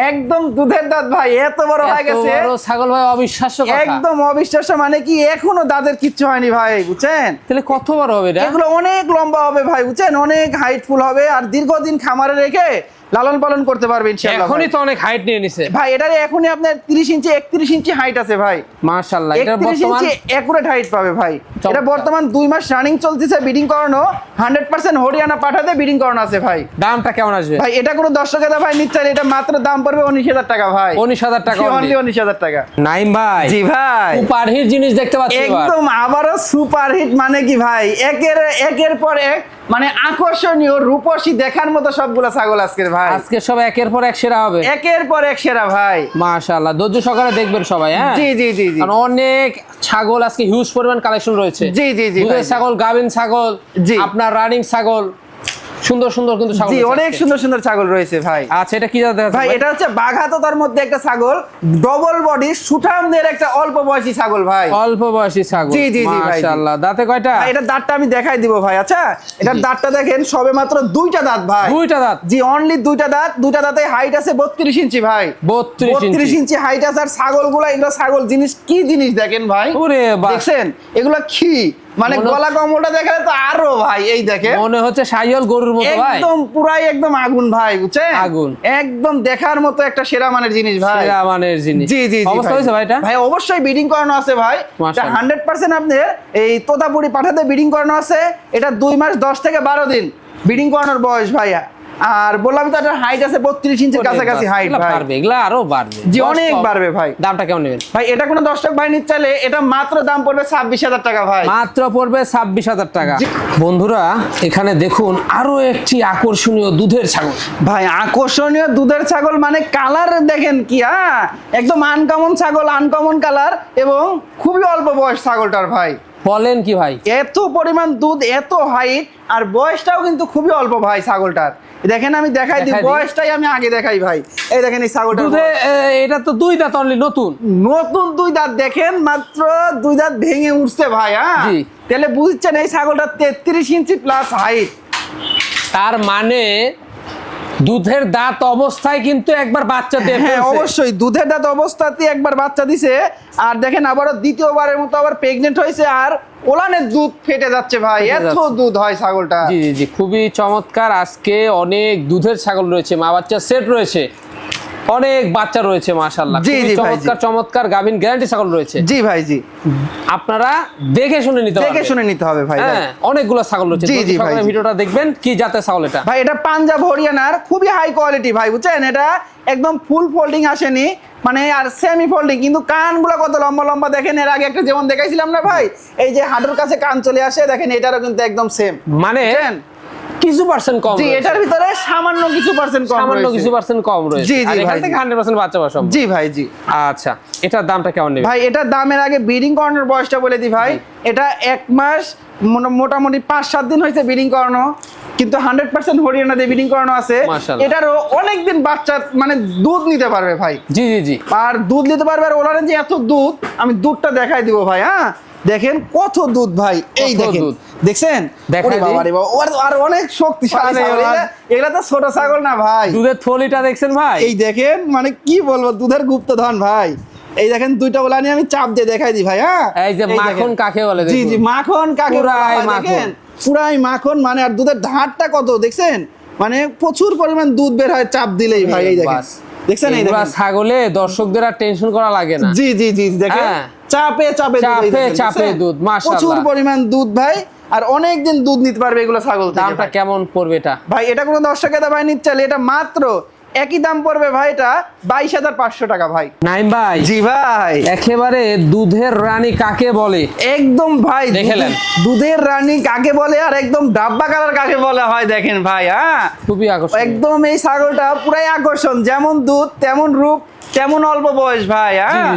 একদম দুধের দাঁত ভাই, এত বড় হয়ে গেছে ছাগল ভাই, অবিশ্বাস্য কথা, একদম অবিশ্বাস্য। মানে কি এখনো দাঁতের কিচ্ছু হয়নি ভাই, বুঝছেন। তাহলে কত বড় হবে এটা? এগুলো অনেক লম্বা হবে ভাই, বুঝছেন, অনেক হাইটফুল হবে, আর দীর্ঘদিন খামারে রেখে লালন পালন করতে পারবে ইনশাআল্লাহ। এখনই তো অনেক হাইট নিয়ে নিছে ভাই, এটার এখনই আপনার 30 ইঞ্চি 31 ইঞ্চি হাইট আছে ভাই, মাশাআল্লাহ। এটা 31 ইঞ্চি একুরেট হাইট পাবে ভাই। এটা বর্তমান 2 মাস রানিং চলতেছে, ব্রিডিং করানো 100% হরিয়ানা পাঠাতে ব্রিডিং করানো আছে ভাই। দামটা কেমন আসবে ভাই? এটা কোনো দর্শকের ভাই নিতে চাইলে এটা মাত্র দাম পড়বে 19,000 টাকা ভাই। 19,000 টাকা, অনলি 19,000 টাকা। নাইম ভাই, জি ভাই, সুপার হিট জিনিস দেখতে পাচ্ছি একদম আবারও সুপার হিট মানে কি ভাই, একের পর এক, মানে আকর্ষণীয় রূপসী দেখার মতো সবগুলো ছাগল আজকের ভাই। আজকে সব একের পর এক সেরা হবে, একের পর এক সেরা ভাই, মাশাআল্লাহ। ধৈর্য সহকারে দেখবেন সবাই, হ্যাঁ জি জি জি জি, কারণ অনেক ছাগল আজকে হিউজ পরিমাণ কালেকশন রয়েছে। জি জি জি, দুধের ছাগল, গাভিন ছাগল, আপনার রানিং ছাগল, সুন্দর সুন্দর কিন্তু ছাগল, জি অনেক সুন্দর সুন্দর ছাগল রয়েছে ভাই। আচ্ছা, এটা কি জাত ভাই? এটা হচ্ছে বাঘাততার মধ্যে একটা ছাগল, ডবল বডি সুঠামদের একটা অল্প বয়সী ছাগল ভাই, অল্প বয়সী ছাগল, জি জি জি ভাই, মাশাআল্লাহ। দাঁতে কয়টা? এটা দাঁতটা আমি দেখাই দিব ভাই। আচ্ছা, এটার দাঁতটা দেখেন সবে মাত্র 2টা দাঁত ভাই, 2টা দাঁত, জি অনলি 2টা দাঁত। 2টা দাঁতে হাইট আছে 32 ইঞ্চি ভাই, 32 ইঞ্চি হাইট আছে। আর ছাগলগুলো, এগুলো ছাগল জিনিস কি জিনিস দেখেন ভাই, ওরে বাহ, দেখছেন এগুলো কি মানে গলা কম্বলটা দেখালে তো আরো ভাই, এই দেখেন মনে হচ্ছে শাহিওয়াল গরুর মতো ভাই, একদম পুরাই একদম আগুন ভাই, বুঝছেন? আগুন একদম দেখার মতো একটা সেরা মানের জিনিস ভাই, সেরা মানের জিনিস। জি জি অবস্থা হয়েছে ভাই এটা? ভাই অবশ্যই ব্রিডিং করানো আছে ভাই, এটা 100% আপনার এই তোতাপুরি পাঠাতে ব্রিডিং করানো আছে। এটা 2 মাস 10 থেকে 12 দিন ব্রিডিং করানোর বয়স ভাইয়া। আর বললাম তো এটা হাইট আছে 32 ইঞ্চির কাছাকাছি হাইট ভাই, পারবে এগুলা আরো বাড়বে, জি অনেক বাড়বে ভাই। দামটা কেমন নেবেন ভাই? এটা কোনো দর্শক ভাই নিতে চাইলে এটা মাত্র দাম পড়বে 26,000 টাকা ভাই, মাত্র পড়বে 26,000 টাকা। বন্ধুরা এখানে দেখুন আরো একটি আকর্ষণীয় দুধের ছাগল ভাই। আকর্ষণীয় দুধের ছাগল মানে কালার দেখেন কি, হ্যাঁ একদম আনকমন ছাগল, আনকমন কালার এবং খুবই অল্প বয়স ছাগলটার ভাই। বলেন কি ভাই, এত পরিমাণ দুধ, এত হাইট, আর বয়সটাও কিন্তু খুবই অল্প ভাই ছাগলটার। দেখেন আমি দেখাই দিই, বয়সটাই আমি আগে দেখাই ভাই। এই দেখেন এই ছাগলটা দুধে এটা তো 2 দাঁত অনলি, নতুন নতুন 2 দাঁত, দেখেন মাত্র 2 দাঁত ভেঙে উঠছে ভাই। হ্যাঁ তাহলে বুঝছেন এই ছাগলটা 33 ইঞ্চি প্লাস হাইট, তার মানে দুধের দাঁত অবস্থায় কিন্তু একবার বাচ্চা দিয়ে হ্যাঁ ফেলছে। অবশ্যই দুধের দাঁত অবস্থাতে একবার বাচ্চা দিছে, আর দেখেন আবারও দ্বিতীয়বারের মতো আবার প্রেগনেন্ট হয়েছে, আর ওলানের দুধ ফেটে যাচ্ছে ভাই, এত দুধ হয় ছাগলটা। জি জি জি, খুবই চমৎকার। আজকে অনেক দুধের ছাগল রয়েছে, মা বাচ্চা সেট রয়েছে, অনেক বাচ্চা রয়েছে মাশাআল্লাহ, জি জি চমৎকার চমৎকার গাভিন গ্যারান্টি ছাগল রয়েছে। জি ভাই জি, আপনারা দেখে শুনে নিতে হবে, দেখে শুনে নিতে হবে ভাই। হ্যাঁ অনেকগুলো ছাগল রয়েছে, জি জি ভাই, ভিডিওটা দেখবেন। কি জাতের ছাগল এটা ভাই? এটা পাঞ্জাব হরিয়ানার খুবই হাই কোয়ালিটি ভাই, বুঝছেন? এটা একদম ফুল ফোল্ডিং আসেনি, মানে আর সেমি ফোল্ডিং, কিন্তু কানগুলো কত লম্বা লম্বা দেখেন। এর আগে একটা যেমন দেখাইছিলাম না ভাই, এই যে হাঁটুর কাছে কান চলে আসে, দেখেন এটারও কিন্তু একদম সেম, মানে কিছু পার্সেন্ট কম, জি এটার ভিতরে সামান্য কিছু পার্সেন্ট কম, সামান্য কিছু পার্সেন্ট কম রয়েছে। জি জি এখান থেকে 100% বাচ্চা পাওয়া সম্ভব। জি ভাই জি। আচ্ছা এটার দামটা কেমন নেবে ভাই? এটার দামের আগে ব্রিডিং করানোর বয়সটা বলে দিই ভাই। এটা 1 মাস মোটামুটি 5-7 দিন হয়েছে ব্রিডিং করানো, কিন্তু 100% হরিয়ানা দিয়ে ব্রিডিং করানো আছে। এটারও অনেক দিন বাচ্চা মানে দুধ নিতে পারবে ভাই, জি জি জি, আর দুধ নিতে পারবে। আর ওনার যে এত দুধ, আমি দুধটা দেখাই দিব ভাই। হ্যাঁ দেখেন কত দুধ ভাই, এই দেখেন, দেখছেন? ওরে বাবা রে বাবা, আর অনেক শক্তিশালী ছাগল। এগুলা তো ছোট ছাগল না ভাই, দুধের থলিটা দেখছেন ভাই, এই দেখেন মানে কি বলবো, দুধের গুপ্তধন ভাই। এই দেখেন দুইটা ওলা নিয়ে আমি চাপ দিয়ে দেখাই দিই ভাই। হ্যাঁ এই যে মাখন কাকে বলে, জি জি মাখন কাকে বলে, দেখেন পুরাই মাখন মানে। আর দুধের ধারটা কত দেখছেন, মানে প্রচুর পরিমাণ দুধ বের হয় চাপ দিলেই ভাই। এই দেখেন, দেখছেন? এই দেখেন ছাগলে দর্শকদের আর টেনশন করা লাগে না। জি জি জি, দেখেন চাপে চাপে চাপে দুধ, মাশাআল্লাহ প্রচুর পরিমাণ দুধ ভাই, আর অনেক দিন দুধ নিতে পারবে এগুলো ছাগল। দামটা কেমন পড়বে এটা ভাই? এটা কোনো দর্শকের ভাই নিতে চাইলে এটা মাত্র একই দাম পড়বে ভাই, এটা 22,500 টাকা ভাই। নাইম ভাই, জি ভাই, একেবারে দুধের রানী কাকে বলে একদম ভাই দেখেলেন, দুধের রানী কাকে বলে, আর একদম ডাব্বা কালার কাকে বলে হয় দেখেন ভাই। হ্যাঁ খুবই আকর্ষণ, একদম এই ছাগলটা পুরাই আকর্ষণ, যেমন দুধ তেমন রূপ তেমন অল্প বয়স ভাই। হ্যাঁ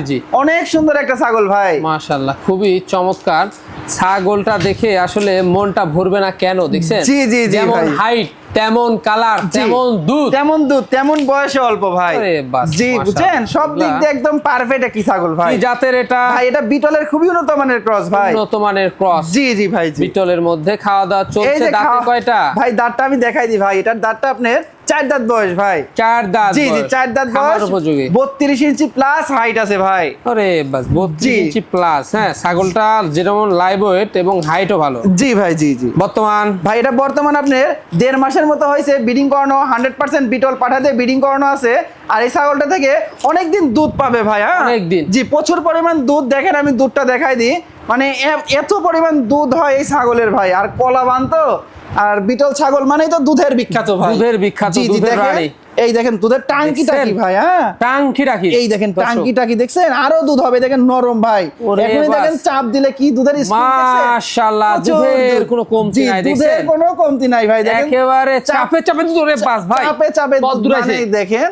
অনেক সুন্দর একটা ছাগল ভাই, মাশাআল্লাহ খুবই চমৎকার। ছাগলটা দেখে আসলে মনটা ভরবে না কেন, দেখছেন? জি জি জি, যেমন হাইট তেমন কালার, তেমন দুধ, তেমন দুধ তেমন বয়সে অল্প ভাই। জি বুঝছেন, সব দিক দিয়ে একদম পারফেক্ট একই ছাগল ভাই। কি জাতের এটা ভাই? এটা বিটলের খুবই উন্নত মানের ক্রস ভাই, উন্নত মানের ক্রস। জি জি ভাই, বিটলের মধ্যে খাওয়া দাওয়া চলছে। দাঁতে কয়টা ভাই? দাঁতটা আমি দেখাই দিই ভাই, এটার দাঁতটা আপনার 4 দাঁত বয়স ভাই, 4 দাঁত। জি জি 4 দাঁত বয়স, 32 ইঞ্চি প্লাস হাইট আছে ভাই। আরে বাস 32 ইঞ্চি প্লাস। হ্যাঁ ছাগলটা যেমন লাইভ ওয়েট এবং হাইটও ভালো। জি ভাই জি জি। বর্তমান ভাই এটা বর্তমান আপনার 1.5 মাসের মতো হয়েছে ব্রিডিং করানো, 100% বিটল পাঠাতে ব্রিডিং করানো আছে। আর এই ছাগলটা থেকে অনেক দিন দুধ পাবে ভাই। হ্যাঁ অনেক দিন, জি প্রচুর পরিমাণ দুধ। দেখেন আমি দুধটা দেখাই দিই, মানে এত পরিমাণ দুধ হয় এই ছাগলের ভাই। আর কলাবান তো, আর বিটল ছাগল মানেই তো দুধের বিখ্যাত ভাই, দুধের বিখ্যাত, দুধের রানী। এই দেখেন দুধের টাঙ্কিটা কি ভাই। হ্যাঁ টাঙ্কিটা কি, এই দেখেন টাঙ্কিটা কি, দেখছেন? আরো দুধ হবে, দেখেন নরম ভাই। এখনই দেখেন চাপ দিলে কি দুধের স্পিড, মাশাআল্লাহ দুধের কোনো কমতি নাই, দেখছেন? দুধের কোনো কমতি নাই ভাই, দেখেন একেবারে চাপে চাপে দুধ। ওরে বাস ভাই, চাপে চাপে দুধ, মানে দেখেন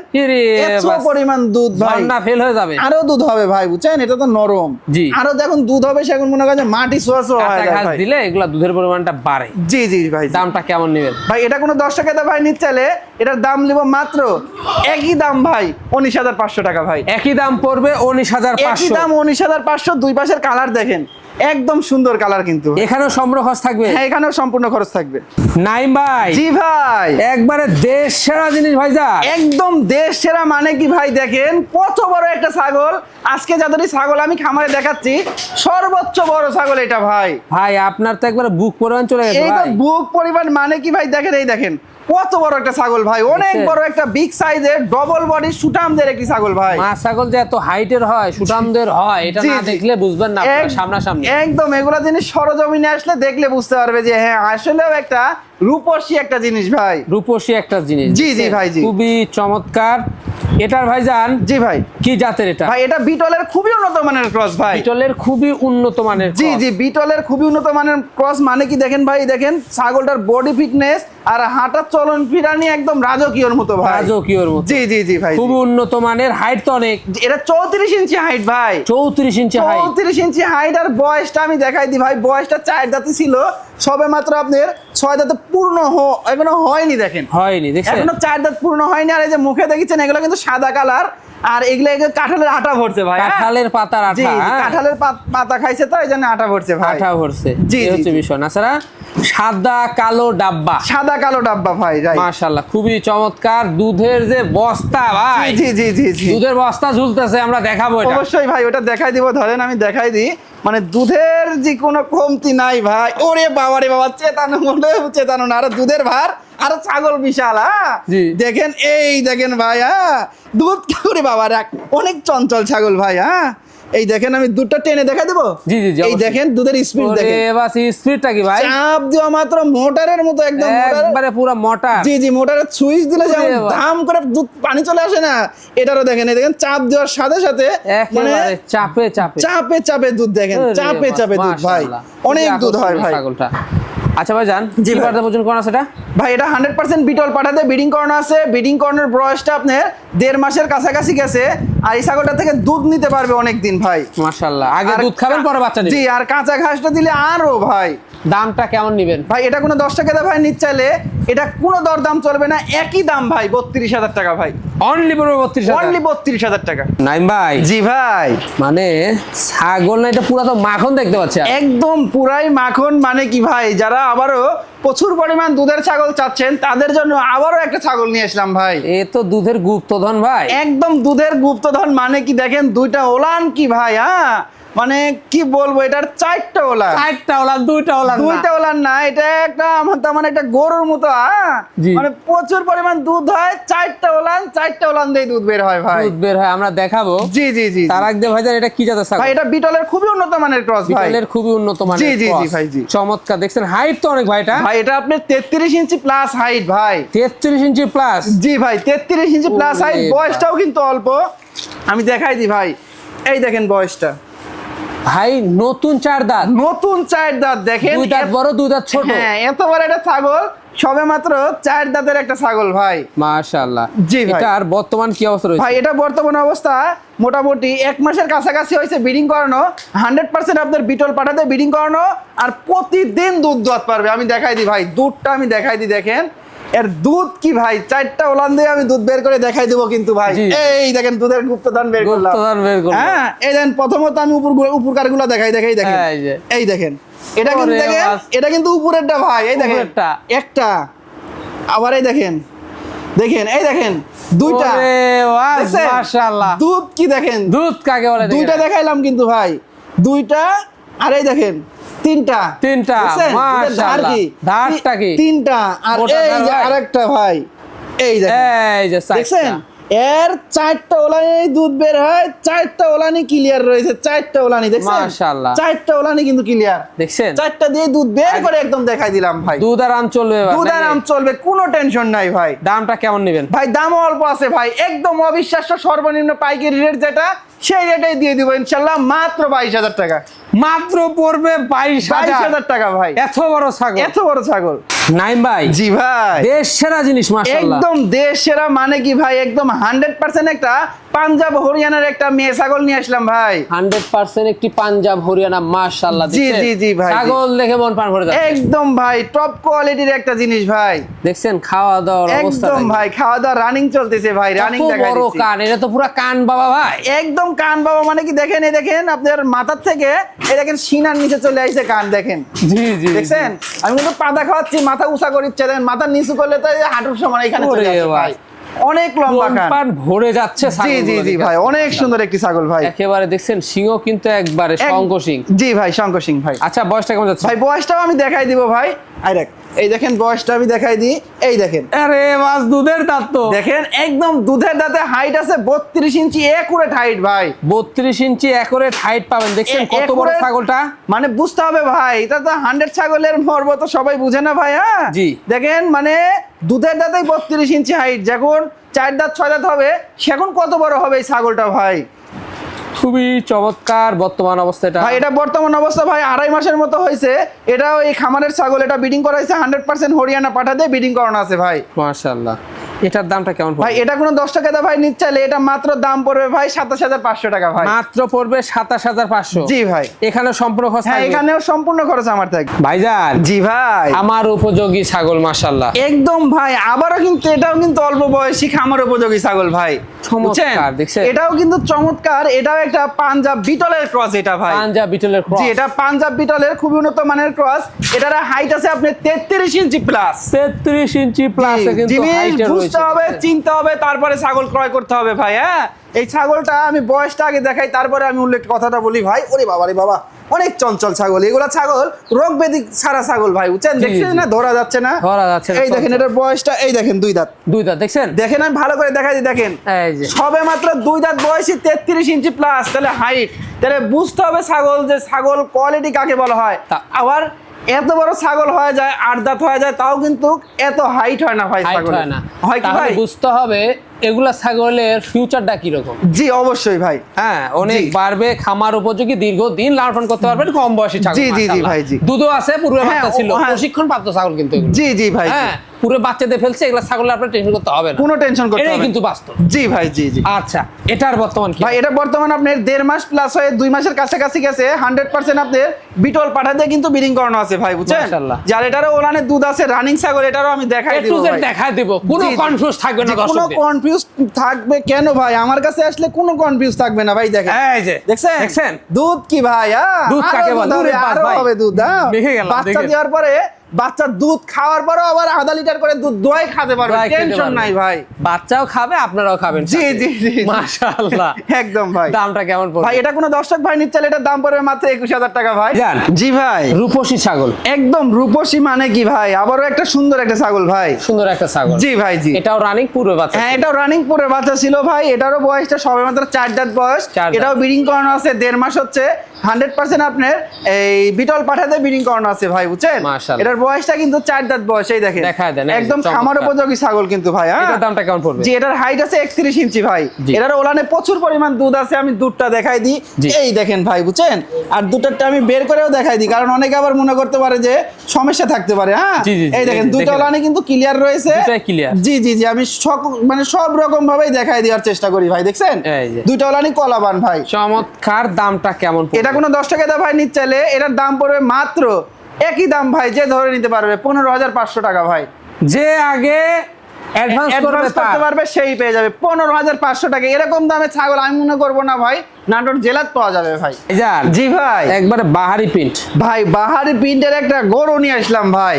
এত পরিমাণ দুধ ভাই, না ফেল হয়ে যাবে। আরো দুধ হবে ভাই, বুঝছেন? এটা তো নরম, জি আরো যখন দুধ হবে সেখন মনে করেন মাটি সোয়াশো হয়ে যায় ঘাস দিলে এগুলা দুধের পরিমাণটা বাড়ে। জি জি ভাই। দামটা কেমন নেবেন ভাই? এটা কোনো দর্শকের ভাই নিতে চাইলে এটার দাম নিব মাত্র একই দাম ভাই, 19,500 টাকা ভাই। একই দাম পড়বে 19,500, একই দাম 19,500। দুই পাশের কালার দেখেন, একদম সুন্দর কালার কিন্তু। এখানেও সম্পূর্ণ খরচ থাকবে? হ্যাঁ, এখানেও সম্পূর্ণ খরচ থাকবে। নাইম ভাই। জি ভাই, একবারে দেশ সেরা জিনিস ভাইজান। একদম দেশ সেরা মানে কি ভাই, দেখেন কত বড় একটা ছাগল। আজকে যতটি ছাগল আমি খামারে দেখাচ্ছি, সর্বোচ্চ বড় ছাগল এটা ভাই। ভাই আপনার তো একবারে বুক পরিমাণ চলে গেছে এই তো ভাই। বুক পরিমাণ মানে কি ভাই, দেখেন এই দেখেন কত বড় একটা ছাগল ভাই, অনেক বড় একটা বিগ সাইজের ডবল বডি সুঠামদের একটি ছাগল ভাই। মা ছাগল যে এত হাইটের হয়, সুঠামদের হয়, এটা জি, না জি। দেখলে বুঝবেন না আপনারা সামনাসামনি। একদম এগুলা জিনিস সরজমিনে আসলে দেখলে বুঝতে পারবে যে হ্যাঁ আসলেও একটা রূপসী একটা জিনিস ভাই। রূপসী একটা জিনিস। জি, জি ভাই, জি। খুবই চমৎকার। এটার ভাইজান জি ভাই, কি জাতের এটা? ভাই এটা বিটলের খুবই উন্নত মানের ক্রস ভাই। বিটলের খুবই উন্নত মানের জি cross। জি, বিটলের খুবই উন্নত মানের ক্রস মানে কি দেখেন ভাই, দেখেন ছাগলটার বডি ফিটনেস আর হাঁটার চলন ফিরানি একদম রাজকীয়র মতো ভাই। রাজকীয়র মতো। জি জি জি ভাই, খুবই উন্নত মানের, হাইট তো অনেক। এটা 34 ইঞ্চি হাইট ভাই। 34 ইঞ্চি হাইট। 34 ইঞ্চি হাইট। আর বয়সটা আমি দেখাই দিই ভাই, বয়সটা 4 দাঁতে ছিল, সবে মাত্র আপনার 6 দাঁতে পূর্ণ এখনো হয়নি। দেখেন হয়নি, দেখছেন? এখনো 4 দাঁত পূর্ণ হয়নি। আর এই যে মুখে দেখেছেন এগুলো কিন্তু সাদা কালার, আর এগুলো কাঁঠালের আটা ভরছে ভাই। হ্যাঁ? কাঁঠালের পাতার জি, আঠা। হ্যাঁ? কাঁঠালের পাতা খাইছে তো এই জন্য আটা ভরছে ভাই। আঠা ভরছে। জি, এই জি, হচ্ছে জি। বিষয়। না ছাড়া সাদা কালো ডাব্বা। সাদা কালো ডাব্বা ভাই, রাইট। মাশাআল্লাহ, খুবই চমৎকার। দুধের যে বস্তা ভাই, জি জি জি জি, দুধের বস্তা ঝুলতেছে, আমরা দেখাবো এটা। অবশ্যই ভাই, ওটা দেখাই দিব। ধরেন আমি দেখাই দিই, মানে দুধের যে কোনো কমতি নাই ভাই। ওরে বাবা রে বাবা, চেতানো মনে চেতানো না, আর দুধের ভার, আর ছাগল বিশাল। হ্যাঁ জি। দেখেন, এই দেখেন ভাই, হ্যাঁ দুধ করে বাবা রাখ, অনেক চঞ্চল ছাগল ভাই। হ্যাঁ এই দেখেন, আমি দুধটা টেনে দেখা দেবো। জি, জি, জি, এই অবশ্যই। দেখেন দুধের স্পিড দেখেন, স্পিডটা কি ভাই? চাপ দেওয়া মাত্র মোটরের মতো একদম। একবারে পুরো মোটর। জি জি, মোটরের সুইচ দিলে যেমন ওরে বাবা। দাম করে দুধ পানি চলে আসে না, এটারও দেখেন, এই দেখেন চাপ দেওয়ার সাথে সাথে মানে একেবারে চাপে চাপে। চাপে চাপে দুধ দেখেন, ওরে চাপে বাবা, চাপে দুধ ভাই, মাশাআল্লাহ। অনেক খুবই দুধ হয় আকর্ষণীয় ভাই। ছাগলটা। আচ্ছা ভাই জান, জি কি ভাই। বারটা ওজন কোন আছে এটা? ভাই এটা 100% বিটল পাঠাতে ব্রিডিং করানো আছে। ব্রিডিং করানোর বয়সটা আপনার 1.5 মাসের কাছাকাছি গেছে। আর এই ছাগলটা থেকে দুধ নিতে পারবে অনেক দিন ভাই। মাশাআল্লাহ, আগে আর দুধ খাবেন পরে বাচ্চা জি, দিবেন। আর কাঁচা ঘাসটা দিলে আরো ভাই। দামটা কেমন নেবেন ভাই এটা কোনো 10 টাকা দেয় ভাই নিচ চাইলে, এটা কোনো দরদাম চলবে না, একই দাম ভাই, 32,000 টাকা ভাই। অনলি পড়বে 32,000? অনলি 32,000 টাকা। নাইম ভাই, জি ভাই, মানে ছাগল না, এটা পুরো তো মাখন দেখতে পাচ্ছি। একদম পুরাই মাখন মানে কি ভাই, যারা আবারও প্রচুর পরিমাণ দুধের ছাগল চাচ্ছেন তাদের জন্য আবারও একটা ছাগল নিয়ে আসলাম ভাই। এ তো দুধের গুপ্তধন ভাই। একদম দুধের গুপ্তধন মানে কি দেখেন, দুইটা ওলান কি ভাই। হ্যাঁ মানে কি বলবো, এটার 4টা ওলান। 4টা ওলান, 2টা ওলান না। দুইটা ওলান না, এটা একটা আমার তার মানে একটা গরুর মতো। হ্যাঁ জি। মানে প্রচুর পরিমাণ দুধ হয়, 4টা ওলান, 4টা ওলান দিয়ে দুধ বের হয় ভাই। দুধ বের হয়, আমরা দেখাবো। জি জি জি, তার আগে ভাই জান, এটা কি জাতের ছাগল? ভাই এটা বিটলের খুবই উন্নত মানের ক্রস ভাই। বিটলের খুবই উন্নত মানের জি, জি, জি cross। ভাই, জি। চমৎকার, দেখছেন হাইট তো অনেক ভাই এটা। ভাই এটা আপনার 33 ইঞ্চি প্লাস হাইট ভাই। 33 ইঞ্চি প্লাস। জি ভাই, 33 ইঞ্চি প্লাস ওরে হাইট। বাবা। বয়সটাও কিন্তু অল্প, আমি দেখাই দিই ভাই। এই দেখেন বয়সটা, ভাই নতুন 4 দাঁত। নতুন 4 দাঁত দেখেন। 2 দাঁত বড়, 2 দাঁত ছোট। হ্যাঁ এত বড় একটা ছাগল, সবে মাত্র 4 দাঁতের একটা ছাগল ভাই। মাশাআল্লাহ। জি ভাই। এটার বর্তমান কি অবস্থা রয়েছে? ভাই এটা বর্তমান অবস্থা মোটামুটি 1 মাসের কাছাকাছি হয়েছে ব্রিডিং করানো। 100% আপনার বিটল পাঠাতে ব্রিডিং করানো, আর প্রতিদিন দুধ দোয়াত পারবে। আমি দেখাই দিই ভাই, দুধটা আমি দেখাই দিই। দেখেন এর দুধ কি ভাই, 4টা ওলান দিয়ে আমি দুধ বের করে দেখাই দেবো কিন্তু ভাই। জি। এই দেখেন দুধের গুপ্তদান বের করলাম। গুপ্তধন বের করলাম। হ্যাঁ এই দেখেন, প্রথমত আমি উপকার গুলো দেখাই দেখেন। এই যে। এই দেখেন, এটা কিন্তু ওরে দেখেন, বাস। এটা কিন্তু উপরেরটা ভাই। এই দেখেন উপরেরটা। একটা, আবার এই দেখেন, দেখেন এই দেখেন দুইটা। ওরে বাস, দেখছেন? মাশাআল্লাহ। দুধ কি দেখেন, দুধ কাকে বলে? দুইটা দেখাইলাম কিন্তু ভাই, দুইটা। আর এই দেখেন তিনটা। তিনটা, দেখছেন? দুধের ধার মাশাআল্লাহ। কি? ধারটা কি? তিনটা। আর মোটা এই ধার যে ভাই। আরেকটা ভাই, এই দেখেন, এই যে দেখছেন সাইজটা। এর 4টা ওলানি দুধ বের হয়, 4টা ওলানি ক্লিয়ার রয়েছে। 4টা ওলানি দেখছেন, মাশাআল্লাহ। 4টা ওলানি কিন্তু ক্লিয়ার। দেখছেন? 4টা দিয়ে দুধ বের করে একদম দেখাই দিলাম ভাই। দুধ আরাম চলবে এবার, দুধ নাকি? আরাম চলবে, কোনো টেনশন নাই ভাই। দামটা কেমন নেবেন? ভাই দামও অল্প আছে ভাই, একদম অবিশ্বাস্য সর্বনিম্ন পাইকারি রেট যেটা, সেই রেটেই দিয়ে দিব ইনশাল্লাহ, মাত্র 22,000 টাকা। মাত্র পড়বে 22,000 22,000 টাকা ভাই, এত বড় ছাগল। এত বড় ছাগল। নাইম ভাই, জি ভাই, দেশ সেরা জিনিস মাশাআল্লাহ। একদম দেশ সেরা মানে কি ভাই, একদম 100% একটা পাঞ্জাব হরিয়ানার একটা মেয়ে ছাগল নিয়ে আসলাম ভাই। 100% একটি পাঞ্জাব হরিয়ানা, মাশাআল্লাহ। জি জি জি ভাই, ছাগল দেখে মন প্রাণ ভরে যাচ্ছে একদম ভাই, টপ কোয়ালিটির একটা জিনিস ভাই। দেখছেন খাওয়া দাওয়ার অবস্থা একদম ভাই, খাওয়া দাওয়া রানিং চলতেছে ভাই, রানিং দেখাই বড় দিচ্ছি। কান, এটা তো পুরো কান বাবা ভাই। একদম কান বাবা, মানে কি দেখেন, এই দেখেন আপনার মাথার থেকে এই দেখেন সিনার নিচে চলে আসছে কান, দেখেন। জি জি দেখছেন, আমি কিন্তু পাতা খাওয়াচ্ছি, মাথা উঁচা করে ইচ্ছে, দেখেন মাথা নিচু করলে তো এই হাঁটুর সমান এখানে চলে আসে ভাই। অনেক লম্বা কান, পান ভরে যাচ্ছে জি জি জি ভাই, অনেক সুন্দর একটি ছাগল ভাই। একেবারে দেখছেন সিংহ কিন্তু একবারে শঙ্খ সিং। জি ভাই, শঙ্খ সিং ভাই। আচ্ছা বয়সটা কেমন যাচ্ছে ভাই বয়সটাও আমি দেখাই দিব ভাই। আই দেখ, এই দেখেন বয়সটা আমি দেখাই দিই, এই দেখেন। আরে মাছ দুধের দাঁত তো দেখেন একদম দুধের দাঁতে, হাইট আছে 32 ইঞ্চি একুরেট হাইট ভাই। 32 ইঞ্চি একুরেট হাইট পাবেন। দেখছেন কত বড় accurate, ছাগলটা। মানে বুঝতে হবে ভাই, এটা তো 100 ছাগলের মর্ম তো সবাই বুঝে না ভাই। হ্যাঁ জি। দেখেন মানে দুধের দাঁতেই 32 ইঞ্চি হাইট, যখন 4 দাঁত 6 দাঁত হবে সেখন কত বড় হবে এই ছাগলটা ভাই। খুবই চমৎকার বর্তমান অবস্থা এটা। ভাই এটা বর্তমান অবস্থা ভাই 2.5 মাসের মতো হয়েছে। এটাও এই খামারের ছাগল, এটা ব্রিডিং করাইছে 100% হরিয়ানা পাঠা দিয়ে ব্রিডিং করানো আছে ভাই। মাশাআল্লাহ। এটার দামটা কেমন পড়বে? ভাই এটা কোনো 10 টাকা দা ভাই নিতে চাইলে এটা মাত্র দাম পড়বে ভাই 27500 টাকা ভাই। মাত্র পড়বে 27500। জি ভাই। এখানে সম্পূর্ণ খরচ হ্যাঁ, থাকবে? এখানেও সম্পূর্ণ খরচ আমার থাকবে ভাইজান। জি ভাই, আমার উপযোগী ছাগল মাশাআল্লাহ। একদম ভাই, আবারও কিন্তু এটাও কিন্তু অল্প বয়সী খামার উপযোগী ছাগল ভাই। চমৎকার, দেখছেন? এটাও কিন্তু চমৎকার, এটাও একটা পাঞ্জাব বিটলের ক্রস এটা ভাই। পাঞ্জাব বিটলের ক্রস। জি, এটা পাঞ্জাব বিটলের খুবই উন্নত মানের ক্রস। এটার হাইট আছে আপনার 33 ইঞ্চি প্লাস। 33 ইঞ্চি প্লাস কিন্তু জিনিস হাইটে বুঝতে রয়েছে। হবে, চিনতে হবে, তারপরে ছাগল ক্রয় করতে হবে ভাই। হ্যাঁ, এই ছাগলটা আমি বয়সটা আগে দেখাই, তারপরে আমি উল্লেখ কথাটা বলি ভাই। ওরে বাবা রে বাবা, অনেক চঞ্চল ছাগল এগুলা, ছাগল রোগ ব্যাধি ছাড়া ছাগল ভাই, বুঝছেন? দেখছেন না, ধরা যাচ্ছে না, ধরা যাচ্ছে না। এই দেখেন এটার বয়সটা, এই দেখেন 2 দাঁত। 2 দাঁত দেখছেন? দেখেন আমি ভালো করে দেখাই দিই, দেখেন এই যে সবে মাত্র 2 দাঁত বয়সী 33 ইঞ্চি প্লাস, তাহলে হাইট, তাহলে বুঝতে হবে ছাগল যে ছাগল কোয়ালিটি কাকে বলা হয়। আবার এত বড় ছাগল হয়ে যায়, 8 দাঁত হয়ে যায়, তাও কিন্তু এত হাইট হয় না ভাই ছাগল, হয় না। হয় কি ভাই? বুঝতে হবে এগুলা ছাগলের ফিউচারটা কি রকম। জি অবশ্যই ভাই, হ্যাঁ অনেক জি। বাড়বে, খামার উপযোগী, দীর্ঘদিন লালন করতে পারবেন কম বয়সী ছাগল। জি, জি, জি মাশাআল্লাহ। ভাই, জি। দুধও আছে, পূর্বে হ্যাঁ, বাচ্চা ছিল, হ্যাঁ। প্রশিক্ষণ প্রাপ্ত ছাগল কিন্তু এগুলো। জি জি ভাই, জি। হ্যাঁ পুরো বাচ্চাদের ফেলছে, এগুলা ছাগল আপনার টেনশন করতে হবে না, কোনো টেনশন করতে এটাই হবে না। কিন্তু বাস্তব। জি ভাই, জি জি। আচ্ছা এটার বর্তমান কি? ভাই এটা বর্তমান আপনার 1.5 মাস প্লাস হয়ে 2 মাসের কাছাকাছি গেছে। 100% আপনার বিটল পাঠা দিয়ে কিন্তু ব্রিডিং করানো আছে ভাই, বুঝছেন? মাশাআল্লাহ। যার এটারও ওলানে দুধ আছে, রানিং ছাগল, এটারও আমি দেখাই দিব ভাই। দেখাই দেব, কোনো জি, জি। কনফিউজ থাকবে না কোনো দর্শকদের। কনফিউজ থাকবে কেন ভাই? আমার কাছে আসলে কোনো কনফিউজ থাকবে না ভাই। দেখেন, এই যে দেখছেন দেখছেন দুধ কি ভাই? দুধ আরো কাকে বলে? দুধ হবে, দুধের পাস আরো ভাই। হবে দুধ। দেখে গেলাম, বাচ্চা দেখে। দেওয়ার পরে, বাচ্চা দুধ খাওয়ার পরেও আবার আধা লিটার করে দুধ দোয়াই খেতে পারবে, দোয়াই খেতে টেনশন পারবে। নাই ভাই। বাচ্চাও খাবে, আপনারাও খাবেন। জি জি জি, মাশাআল্লাহ। একদম ভাই। দামটা কেমন পড়বে? ভাই এটা কোনো দর্শক ভাই নিচ্ছে, এটার দাম পড়বে মাত্র 21000 টাকা ভাই। জান। জি ভাই, রূপসী ছাগল, একদম রূপসী মানে কি ভাই? আবারও একটা সুন্দর একটা ছাগল ভাই। সুন্দর একটা ছাগল। জি ভাই, জি। এটাও রানিং পূর্বে বাচ্চা। হ্যাঁ, এটাও রানিং পরে বাচ্চা ছিল ভাই। এটারও বয়সটা সবে মাত্র 4 দাঁত বয়স। 4 দাঁত। এটাও ব্রিডিং করানো আছে, 1.5 মাস হচ্ছে। 100% আপনার এই বিটল পাঠাতে ব্রিডিং করানো আছে ভাই, বুঝছেন? মাশাআল্লাহ। এটার বয়সটা কিন্তু 4 দাঁত বয়স, এই দেখেন দেখায় দেন, এই যে একদম চমৎকার। খামার উপযোগী ছাগল কিন্তু ভাই। হ্যাঁ, এটার দামটা কেমন পড়বে? জি, এটার হাইট আছে 31 ইঞ্চি ভাই। জি। এটার ওলানে প্রচুর পরিমাণ দুধ আছে, আমি দুধটা দেখাই দিই। জি। এই দেখেন ভাই, বুঝছেন? আর দুধটা আমি বের করেও দেখাই দিই, কারণ অনেকে আবার মনে করতে পারে যে সমস্যা থাকতে পারে। হ্যাঁ, জি, জি, জি, এই দেখেন দেখে দুধটা নাও। ওলানে কিন্তু ক্লিয়ার রয়েছে। দুটাই clear। জি জি জি, আমি মানে সব রকম ভাবেই দেখাই দেওয়ার চেষ্টা করি ভাই, দেখছেন? এই যে। দুইটা ওলানি কলাবান ভাই। চমৎকার। দামটা কেমন পড়বে? এটা কোনো 10 টাকা দা ভাই নিতে চাইলে এটার দাম পড়বে মাত্র একই দাম ভাই, যে ধরে নিতে পারবে 15500 টাকা ভাই। যে আগে অ্যাডভান্স অ্যাডভান্স করতে পারবে সেই পেয়ে যাবে 15500 টাকা। এরকম দামে ছাগল আমি মনে করবো না ভাই নাটোর জেলাত পাওয়া যাবে ভাই। জান। জি ভাই, একবারে বাহারি প্রিন্ট। ভাই বাহারি প্রিন্টের একটা গরু নিয়ে আসলাম ভাই।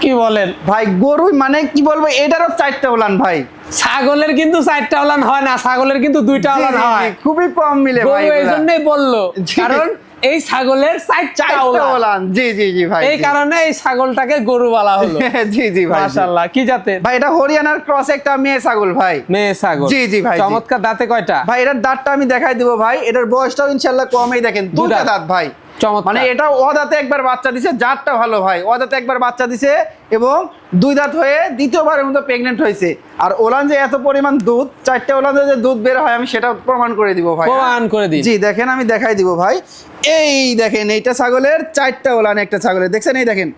কি বলেন ভাই গরু মানে কি বলবো, এটারও 4টা ওলান ভাই। ছাগলের কিন্তু 4টা ওলান হয় না, ছাগলের কিন্তু 2টা জি, ওলান জি, জি, হয়। খুবই কম মিলে ভাই গরু এই এগুলা। জন্যই বললো, জি। কারণ এই ছাগলের 4টা 4টা ওলান। ওলান। জি জি জি ভাই, এই জি। কারণে এই ছাগলটাকে গরু বলা হলো। জি জি ভাই, জি। মাশাআল্লাহ। কি জাতের? ভাই এটা হরিয়ানার ক্রস একটা মেয়ে ছাগল ভাই। মেয়ে ছাগল। জি, জি ভাই, জি। চমৎকার। দাঁতে কয়টা? ভাই এটার দাঁতটা আমি দেখাই দিব ভাই। এটার বয়সটাও ইনশাআল্লাহ কমই, দেখেন 2টা দাঁত। দাঁত ভাই। চমৎকার। মানে এটা অদাতে একবার বাচ্চা দিছে, জাতটা ভালো ভাই। অদাতে একবার বাচ্চা দিছে এবং 2 দাঁত হয়ে দ্বিতীয়বারের মতো প্রেগনেন্ট হয়েছে। আর ওলান যে এত পরিমাণ দুধ, 4টে ওলান যে দুধ বের হয়, আমি সেটা প্রমাণ করে দিব ভাই। প্রমাণ করে দিন। জি দেখেন, আমি দেখাই দিব ভাই। এই দেখেন, এইটা ছাগলের 4টা ওলান, একটা ছাগলের, দেখছেন? এই দেখেন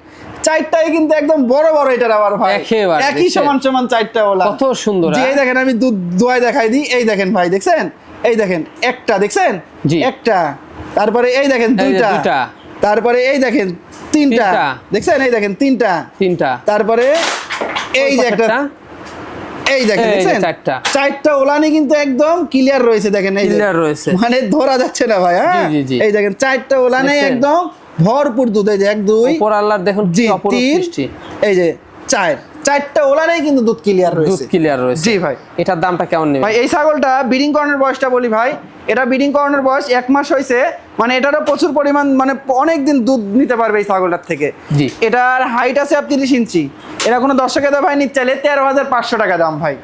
চারটাই কিন্তু একদম বড় বড় এটার আবার ভাই একেবারে একই সমান সমান চারটা ওলা কত সুন্দর। জি এই দেখেন আমি দুধ দোয়াই দেখাই দিই, এই দেখেন ভাই দেখছেন, এই দেখেন একটা দেখছেন একটা, তারপরে এই দেখেন দুইটা, তারপরে এই দেখেন তিনটা দেখছেন, এই দেখেন তিনটা, তারপরে এই যে একটা, এই দেখেন দেখছেন চারটা ওলানি কিন্তু একদম ক্লিয়ার রয়েছে দেখেন, এই ক্লিয়ার রয়েছে মানে ধরা যাচ্ছে না ভাই। হ্যাঁ এই দেখেন চারটা ওলানি একদম ভরপুর দুধ, এই যে 1 2 উপর আল্লাহর দেখুন কি অপরূপ সৃষ্টি, এই যে চারটা ওলানেই কিন্তু দুধ ক্লিয়ার রয়েছে। জি ভাই এটার দামটা কেমন নেবে ভাই? এই ছাগলটা ব্রিডিং করানোর বয়সটা বলি ভাই, এটা ব্রিডিং করানোর বয়স 1 মাস হয়েছে, মানে এটারও প্রচুর পরিমাণ মানে অনেক দিন দুধ নিতে পারবে এই ছাগলটার থেকে। জি এটার হাইট আছে 30 ইঞ্চি। এটা কোনো দর্শকের ভাই নিতে চাইলে 13,500 টাকা দাম ভাই।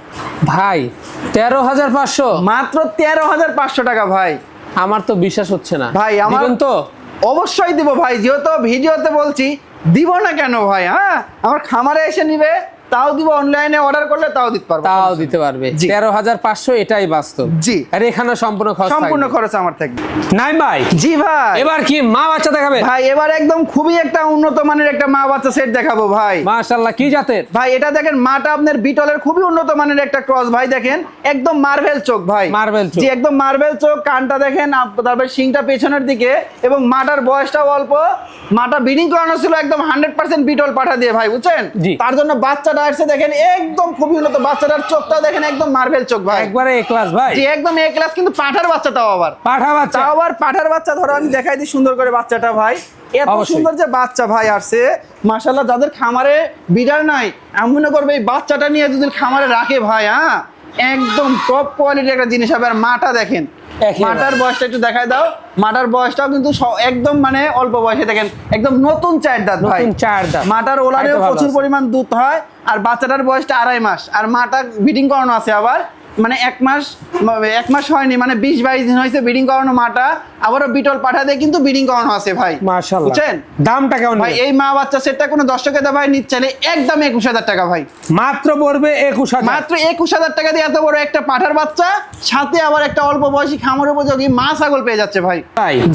13,500 মাত্র 13,500 টাকা ভাই। আমার তো বিশ্বাস হচ্ছে না ভাই, আমার তো অবশ্যই দিব ভাই, যেহেতু ভিডিওতে বলছি দিব না কেন ভাই। হ্যাঁ আমার খামারে এসে নিবে তাও দিব, অনলাইনে অর্ডার করলে তাও দিতে পারবে 13,500 এটাই বাস্তব। জি আর এখানে সম্পূর্ণ খরচ আমার থাকবে। নাই ভাই? জি ভাই। এবার কি মা বাচ্চা দেখাবে ভাই? এবার একদম খুবই একটা উন্নত মানের একটা মা বাচ্চা সেট দেখাবো ভাই। মাশাআল্লাহ, কি জাতের ভাই? এটা দেখেন মাটা আপনার বিটলের খুবই উন্নত মানের একটা ক্রস ভাই, দেখেন একদম মার্বেল চোখ ভাই, মার্বেল চোখ। জি একদম মার্বেল চোখ, কানটা দেখেন, তারপর শিংটা পেছনের দিকে, এবং মাটার বয়সটাও অল্প। মাটা ব্রিডিং করানো ছিল একদম 100% বিটল পাঠা দিয়ে ভাই, বুঝছেন? তার জন্য বাচ্চাটা আসছে দেখেন একদম খুবই উন্নত, বাচ্চাটার চোখটাও দেখেন একদম মার্বেল চোখ ভাই, একবারে এ ক্লাস ভাই। জি একদম এ ক্লাস, কিন্তু পাঠার বাচ্চা, তাও আবার পাঠার বাচ্চা। ধরো আমি দেখাই দিই সুন্দর করে বাচ্চাটা ভাই, এত সুন্দর যে বাচ্চা ভাই আসছে মাশাআল্লাহ। যাদের খামারে বিডার নাই আমি মনে করবো এই বাচ্চাটা নিয়ে যদি খামারে রাখে ভাই, হ্যাঁ একদম টপ কোয়ালিটির একটা জিনিস হবে। আর মাটা দেখেন, মাটার বয়সটা একটু দেখাই দাও। মাটার বয়সটাও কিন্তু একদম মানে অল্প বয়সে দেখেন একদম নতুন 4 দাঁত ভাই। মাটার ওলারেও প্রচুর পরিমাণ দুধ হয়। আর বাচ্চাটার বয়সটা 2.5 মাস, আর মাটা ব্রিডিং করানো আছে আবার, মানে 1 মাস হয়নি, মানে 20-22 দিন হয়েছে ব্রিডিং করানো মাটা, আবারও বিটল পাঠা দিয়ে কিন্তু ব্রিডিং করানো আছে ভাই। মাশাআল্লাহ, বুঝছেন? দামটা কেমন ভাই? এই মা বাচ্চা সেটটা কোনো দর্শকের ভাই নিতে চাইলে একদম 21,000 টাকা ভাই। মাত্র পড়বে 21,000, মাত্র 21,000 টাকা দিয়ে এত বড় একটা পাঠার বাচ্চা, সাথে আবার একটা অল্প বয়সী খামার উপযোগী মা ছাগল পেয়ে যাচ্ছে ভাই।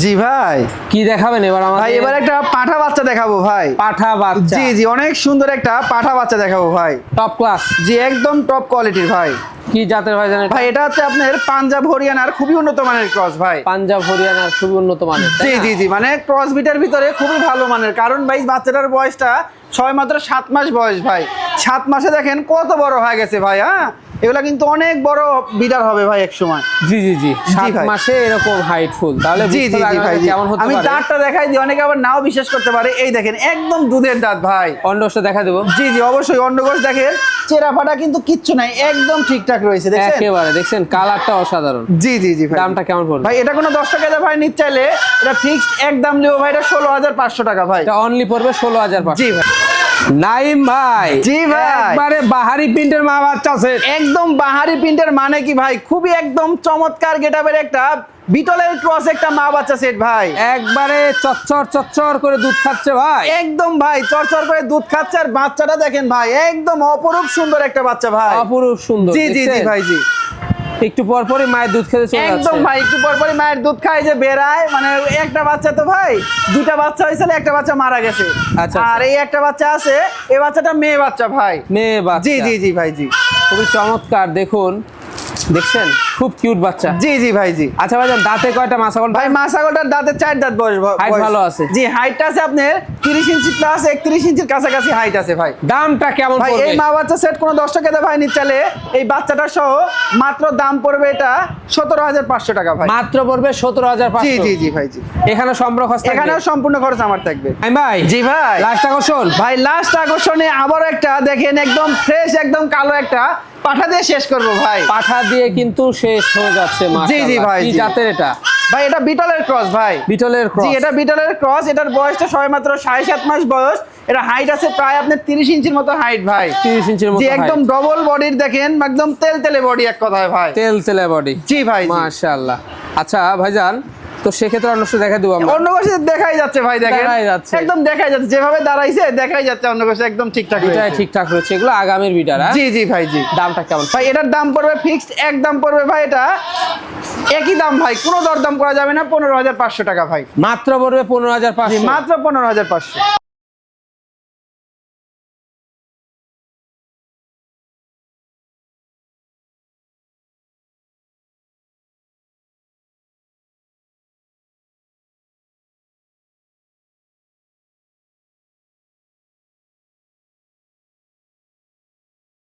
জি ভাই, কি দেখাবেন এবার আমাদের? ভাই এবার একটা পাঠা বাচ্চা দেখাবো ভাই। পাঠা বাচ্চা? জি অনেক সুন্দর একটা পাঠা বাচ্চা দেখাবো ভাই, টপ ক্লাস। জি একদম টপ কোয়ালিটির ভাই। কি জাতের ভাই জানেন? ভাই এটা হচ্ছে আপনার পাঞ্জাব হরিয়ানার খুবই উন্নত মানের ক্রস ভাই। পাঞ্জাব হরিয়ানার খুবই উন্নত মানের? জি মানে ক্রস বিটের ভিতরে খুবই ভালো মানের, কারণ ভাই বাচ্চাটার বয়সটা মাত্র 7 মাস বয়স ভাই। 7 মাসে দেখেন কত বড় হয়ে গেছে ভাই। হ্যাঁ এগুলা কিন্তু অনেক বড় বিডার হবে ভাই এক সময়। জি 7 মাসে এরকম হাইট ফুল, তাহলে বুঝতে পারবেন কেমন হতে পারে। আমি দাঁতটা দেখাই দিই, অনেকে আবার নাও বিশ্বাস করতে পারে। এই দেখেন একদম দুধের দাঁত ভাই। অন্ডকোষটা দেখা দেব? জি অবশ্যই। অন্ডকোষ দেখেন, চেরা ফাটা কিন্তু কিচ্ছু নাই, একদম ঠিকঠাক রয়েছে, দেখছেন? একেবারে দেখছেন কালারটা অসাধারণ। জি ভাই। দামটা কেমন পড়বে ভাই? এটা কোনো দর্শকের ভাই নিতে চাইলে এটা ফিক্সড একদম লিও ভাই, এটা 16,500 টাকা ভাই। এটা অনলি পড়বে 16,500। জি ভাই। নাইম ভাই? জি ভাই, একবারে বাহারি প্রিন্টের মা বাচ্চা আছে, একদম বাহারি প্রিন্টের, মানে কি ভাই খুবই একদম চমৎকার গেটআপের একটা বিটলের ক্রস একটা মা বাচ্চা সেট ভাই। একবারে চচ্চর করে দুধ খাচ্ছে ভাই, একদম ভাই চরচর করে দুধ খাচ্ছে। আর বাচ্চাটা দেখেন ভাই একদম অপরূপ সুন্দর একটা বাচ্চা ভাই, অপরূপ সুন্দর। জি ভাই। জি একটু পরপরই মায়ের দুধ খেতে চলে যাচ্ছে। একদম ভাই একটু পরপরই মায়ের দুধ খায়, যে বেড়ায়, মানে একটা বাচ্চা তো ভাই, 2টা বাচ্চা হয়েছিল, একটা বাচ্চা মারা গেছে। আর এই একটা বাচ্চা আছে, এই বাচ্চাটা মেয়ে বাচ্চা ভাই। মেয়ে বাচ্চা? জি ভাই। জি খুবই চমৎকার, দেখুন দেখছেন খুব কিউট বাচ্চা। জি ভাই। জি আচ্ছা ভাইজান, দাঁতে কয়টা মা ছাগল? ভাই মা ছাগলটার দাঁতে 4 দাঁত বয়স, হাইট ভালো আছে? জি হাইটটা আছে আপনার 30 ইঞ্চি প্লাস, 31 ইঞ্চির কাছাকাছি হাইট আছে ভাই। দামটা কেমন ভাই? পড়বে এই মা বাচ্চা সেট কোন দর্শকের ভাই নিতে চাইলে এই বাচ্চাটা সহ মাত্র দাম পড়বে এটা 17,500 টাকা ভাই। মাত্র পড়বে 17,500? জি ভাই। জি এখানে সম্পূর্ণ খরচ? এখানেও সম্পূর্ণ খরচ আমার থাকবে ভাই। জি ভাই। লাস্ট আকর্ষণ ভাই, লাস্ট আকর্ষণে আবার একটা দেখেন একদম ফ্রেশ একদম কালো একটা পাঠা দিয়ে শেষ করব ভাই। পাঠা দিয়ে কিন্তু শেষ হয়ে যাচ্ছে মাশাআল্লাহ। জি ভাই। কি জাতের এটা ভাই? এটা বিটলের ক্রস ভাই। বিটলের ক্রস? জি এটা বিটলের ক্রস। এটার বয়সটা মাত্র 7.5 মাস বয়স। এটা হাইট আছে প্রায় আপনার 30 ইঞ্চির মতো হাইট ভাই। 30 ইঞ্চির মতো? জি একদম ডবল বডির, দেখেন একদম তেলতেলে বডি এক কথায় ভাই, তেলতেলে বডি। জি ভাই। মাশাআল্লাহ। আচ্ছা ভাইজান, তো সেক্ষেত্রে অন্য কিছু দেখা দেবো আমরা? অন্য কোষে দেখাই যাচ্ছে ভাই, দেখেন একদম দেখাই যাচ্ছে, যেভাবে দাঁড়াইছে দেখাই যাচ্ছে অন্য কোষে একদম ঠিকঠাক রয়েছে। এটা ঠিকঠাক রয়েছে, এগুলো আগামীর বিটার? জি ভাই। জি দামটা কেমন ভাই? এটার দাম পড়বে ফিক্সড এক দাম পড়বে ভাই, এটা একই দাম ভাই, কোনো দরদাম করা যাবে না, 15,500 টাকা ভাই। মাত্র পড়বে 15,500? মাত্র 15,500।